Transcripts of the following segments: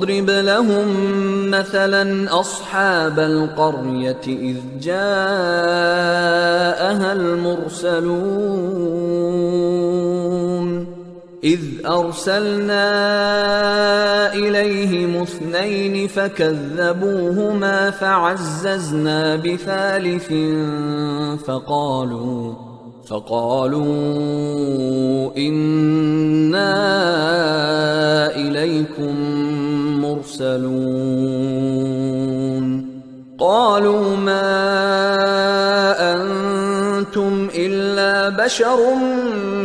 واضرب لهم مثلا أصحاب القرية إذ جاءها المرسلون إذ أرسلنا إليهم 2 فكذبوهما فعززنا بثالث فقالوا إنا إليكم مرسلون قالوا ما أنتم إلا بشر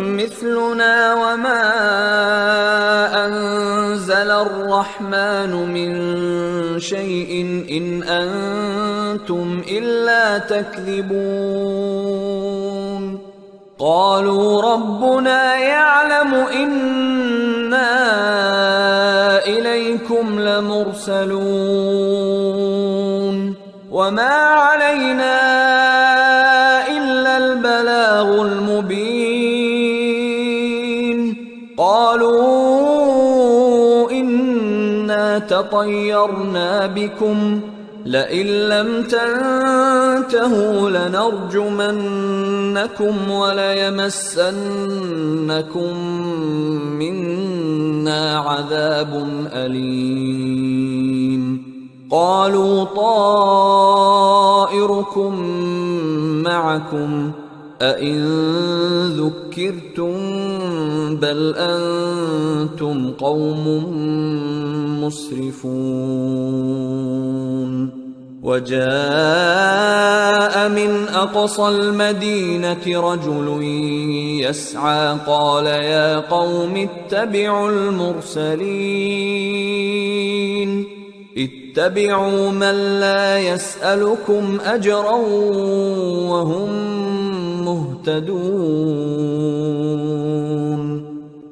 مثلنا وما أنزل الرحمن من شيء إن أنتم إلا تكذبون قالوا ربنا يعلم إنا إليكم لمرسلون وما علينا إلا البلاغ المبين قالوا إنا تطيرنا بكم لئن لم تنتهوا لنرجمنكم وليمسنكم منا عذاب أليم قالوا طائركم معكم أئن ذكرتم بل أنتم قوم مسرفون وجاء من أقصى المدينة رجل يسعى قال يا قوم اتبعوا اتبعوا من لا يسألكم أجرا وهم مهتدون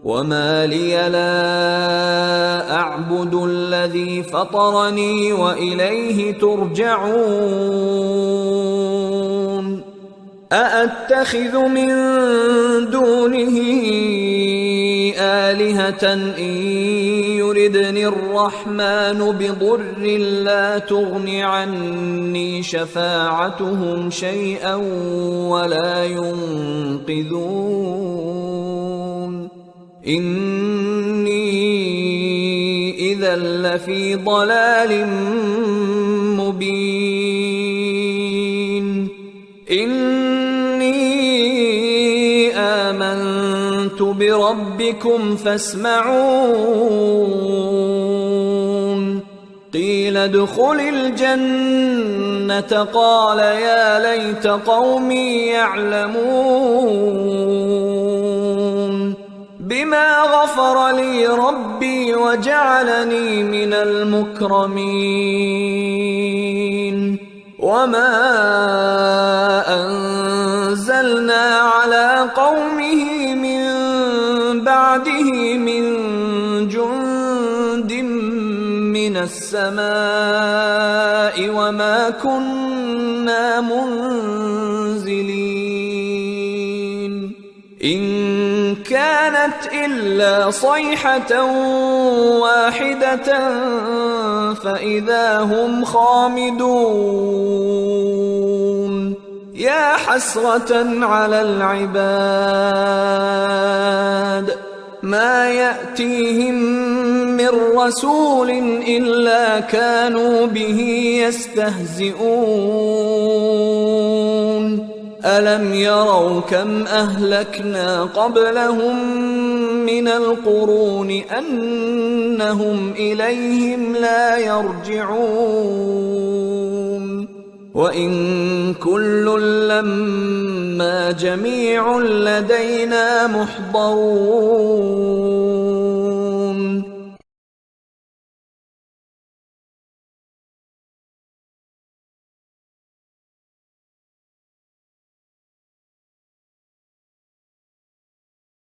وما لي لا أعبد الذي فطرني وإليه ترجعون أأتخذ من دونه آلهة إن يردني الرحمن بضر لا تغن عني شفاعتهم شيئا ولا ينقذون إني إذا لفي ضلال مبين إني آمنت بربكم فاسمعون قيل ادخل الجنة قال يا ليت قومي يعلمون بما غفر لي ربي وجعلني من المكرمين وما أنزلنا على قومه من بعده من جند من السماء وما كنا منزلين إن كانت إلا صيحة واحدة فإذا هم خامدون يا حسرة على العباد ما يأتيهم من رسول إلا كانوا به يستهزئون ألم يروا كم أهلكنا قبلهم من القرون أنهم إليهم لا يرجعون وإن كل لما جميع لدينا محضرون